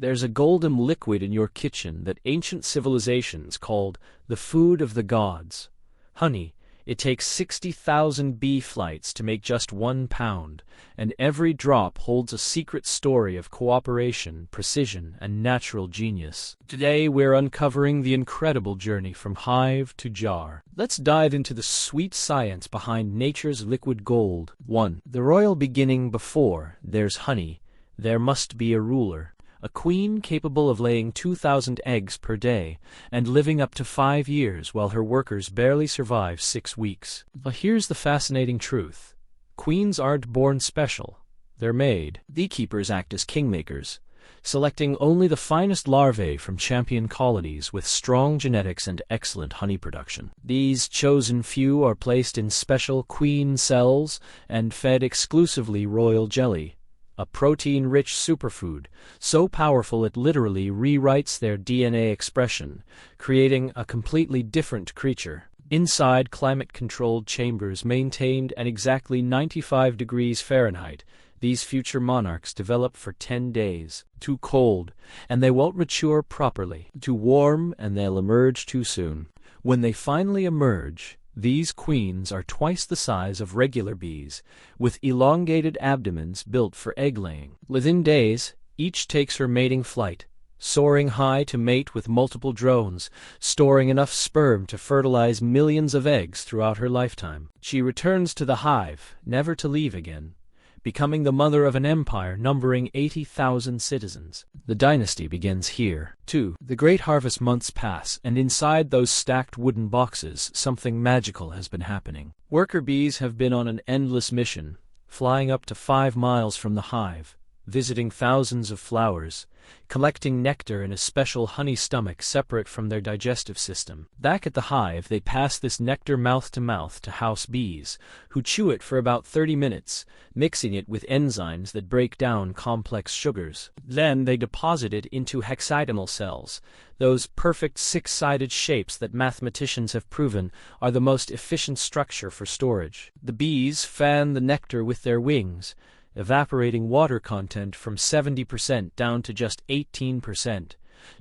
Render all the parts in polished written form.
There's a golden liquid in your kitchen that ancient civilizations called the food of the gods. Honey. It takes 60,000 bee flights to make just 1 pound, and every drop holds a secret story of cooperation, precision, and natural genius. Today we're uncovering the incredible journey from hive to jar. Let's dive into the sweet science behind nature's liquid gold. 1. The royal beginning. Before there's honey, there must be a ruler. A queen capable of laying 2,000 eggs per day and living up to 5 years while her workers barely survive 6 weeks. But here's the fascinating truth. Queens aren't born special. They're made. Beekeepers act as kingmakers, selecting only the finest larvae from champion colonies with strong genetics and excellent honey production. These chosen few are placed in special queen cells and fed exclusively royal jelly, a protein-rich superfood, so powerful it literally rewrites their DNA expression, creating a completely different creature. Inside climate-controlled chambers maintained at exactly 95 degrees Fahrenheit, these future monarchs develop for 10 days. Too cold, and they won't mature properly. Too warm, and they'll emerge too soon. When they finally emerge, these queens are twice the size of regular bees, with elongated abdomens built for egg-laying. Within days, each takes her mating flight, soaring high to mate with multiple drones, storing enough sperm to fertilize millions of eggs throughout her lifetime. She returns to the hive, never to leave again, becoming the mother of an empire numbering 80,000 citizens. The dynasty begins here. 2. The great harvest months pass, and inside those stacked wooden boxes, something magical has been happening. Worker bees have been on an endless mission, flying up to 5 miles from the hive, visiting thousands of flowers, collecting nectar in a special honey stomach separate from their digestive system. Back at the hive, they pass this nectar mouth to mouth to house bees, who chew it for about 30 minutes, mixing it with enzymes that break down complex sugars. Then they deposit it into hexagonal cells, those perfect 6-sided shapes that mathematicians have proven are the most efficient structure for storage. The bees fan the nectar with their wings, evaporating water content from 70% down to just 18%,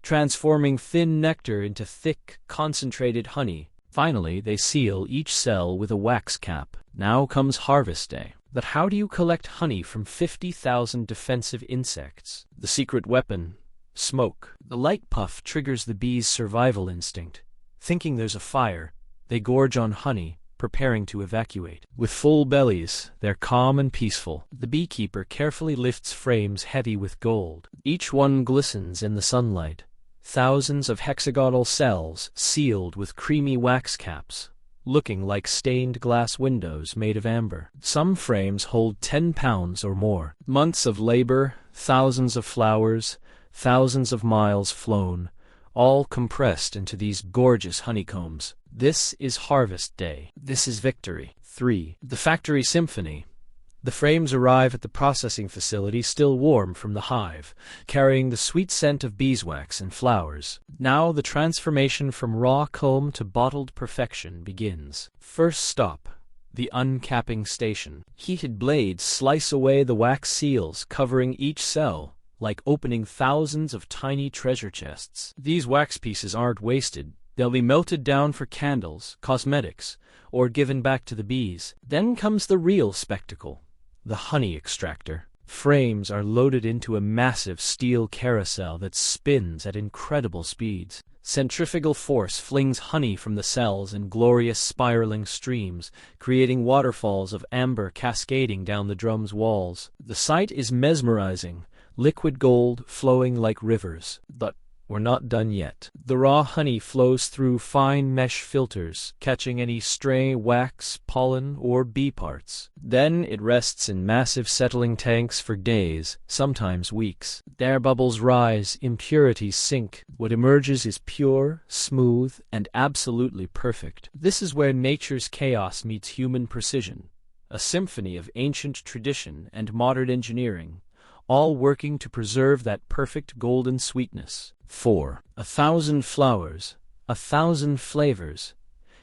transforming thin nectar into thick, concentrated honey. Finally, they seal each cell with a wax cap. Now comes harvest day. But how do you collect honey from 50,000 defensive insects? The secret weapon: smoke. The light puff triggers the bees' survival instinct. Thinking there's a fire, they gorge on honey, preparing to evacuate. With full bellies, they're calm and peaceful. The beekeeper carefully lifts frames heavy with gold. Each one glistens in the sunlight. Thousands of hexagonal cells sealed with creamy wax caps, looking like stained glass windows made of amber. Some frames hold 10 pounds or more. Months of labor, thousands of flowers, thousands of miles flown, all compressed into these gorgeous honeycombs. This is harvest day. This is victory. 3. The Factory Symphony. The frames arrive at the processing facility still warm from the hive, carrying the sweet scent of beeswax and flowers. Now the transformation from raw comb to bottled perfection begins. First stop: the uncapping station. Heated blades slice away the wax seals, covering each cell, like opening thousands of tiny treasure chests. These wax pieces aren't wasted. They'll be melted down for candles, cosmetics, or given back to the bees. Then comes the real spectacle: the honey extractor. Frames are loaded into a massive steel carousel that spins at incredible speeds. Centrifugal force flings honey from the cells in glorious spiraling streams, creating waterfalls of amber cascading down the drum's walls. The sight is mesmerizing, liquid gold flowing like rivers. But we're not done yet. The raw honey flows through fine mesh filters, catching any stray wax, pollen, or bee parts. Then it rests in massive settling tanks for days, sometimes weeks. Air bubbles rise, impurities sink. What emerges is pure, smooth, and absolutely perfect. This is where nature's chaos meets human precision, a symphony of ancient tradition and modern engineering, all working to preserve that perfect golden sweetness. 4. 1,000 flowers, 1,000 flavors.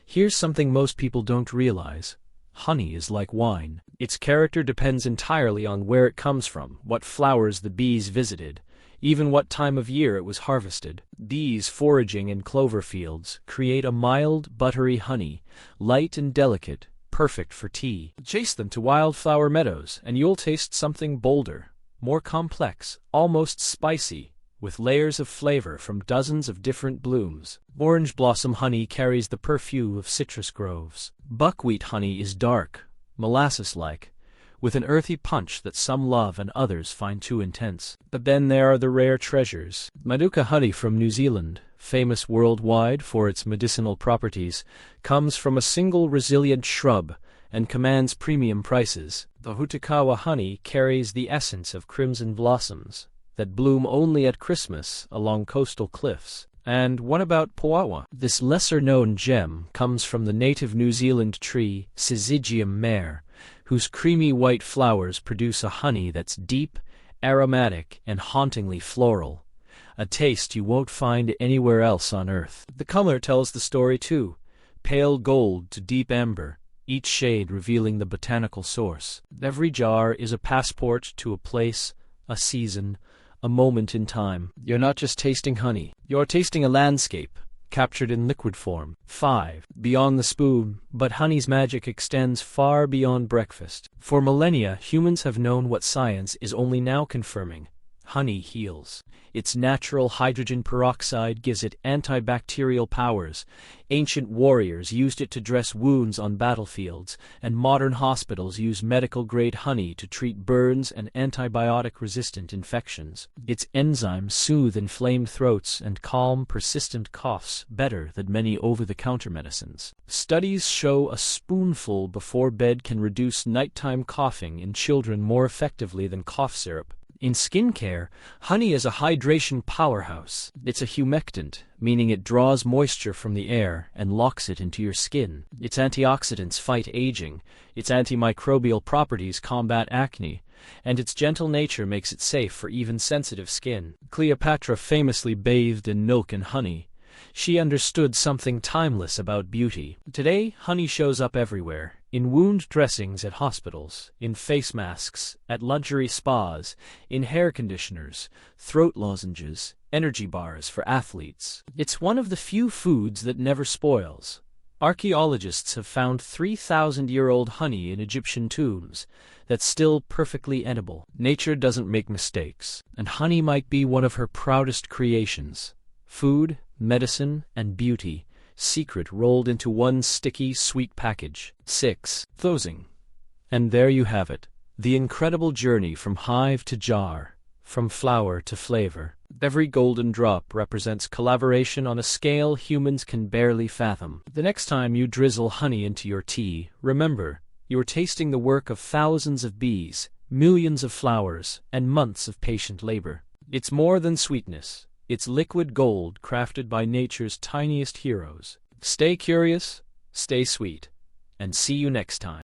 Here's something most people don't realize. Honey is like wine. Its character depends entirely on where it comes from, what flowers the bees visited, even what time of year it was harvested. Bees foraging in clover fields create a mild, buttery honey, light and delicate, perfect for tea. Chase them to wildflower meadows, and you'll taste something bolder, more complex, almost spicy, with layers of flavor from dozens of different blooms. Orange blossom honey carries the perfume of citrus groves. Buckwheat honey is dark, molasses-like, with an earthy punch that some love and others find too intense. But then there are the rare treasures. Manuka honey from New Zealand, famous worldwide for its medicinal properties, comes from a single resilient shrub and commands premium prices. The Hutakawa honey carries the essence of crimson blossoms that bloom only at Christmas along coastal cliffs. And what about Puawa? This lesser-known gem comes from the native New Zealand tree Syzygium mare, whose creamy white flowers produce a honey that's deep, aromatic, and hauntingly floral, a taste you won't find anywhere else on Earth. The color tells the story too, pale gold to deep amber, each shade revealing the botanical source. Every jar is a passport to a place, a season, a moment in time. You're not just tasting honey, you're tasting a landscape, captured in liquid form. 5. Beyond the spoon. But honey's magic extends far beyond breakfast. For millennia, humans have known what science is only now confirming. Honey heals. Its natural hydrogen peroxide gives it antibacterial powers. Ancient warriors used it to dress wounds on battlefields, and modern hospitals use medical-grade honey to treat burns and antibiotic-resistant infections. Its enzymes soothe inflamed throats and calm persistent coughs better than many over-the-counter medicines. Studies show a spoonful before bed can reduce nighttime coughing in children more effectively than cough syrup. In skincare, honey is a hydration powerhouse. It's a humectant, meaning it draws moisture from the air and locks it into your skin. Its antioxidants fight aging, its antimicrobial properties combat acne, and its gentle nature makes it safe for even sensitive skin. Cleopatra famously bathed in milk and honey. She understood something timeless about beauty. Today, honey shows up everywhere. In wound dressings at hospitals, in face masks, at luxury spas, in hair conditioners, throat lozenges, energy bars for athletes. It's one of the few foods that never spoils. Archaeologists have found 3,000-year-old honey in Egyptian tombs that's still perfectly edible. Nature doesn't make mistakes, and honey might be one of her proudest creations. Food, medicine, and beauty, secret rolled into one sticky, sweet package. 6. Closing. And there you have it, the incredible journey from hive to jar, from flower to flavor. Every golden drop represents collaboration on a scale humans can barely fathom. The next time you drizzle honey into your tea, remember, you're tasting the work of thousands of bees, millions of flowers, and months of patient labor. It's more than sweetness. It's liquid gold crafted by nature's tiniest heroes. Stay curious, stay sweet, and see you next time.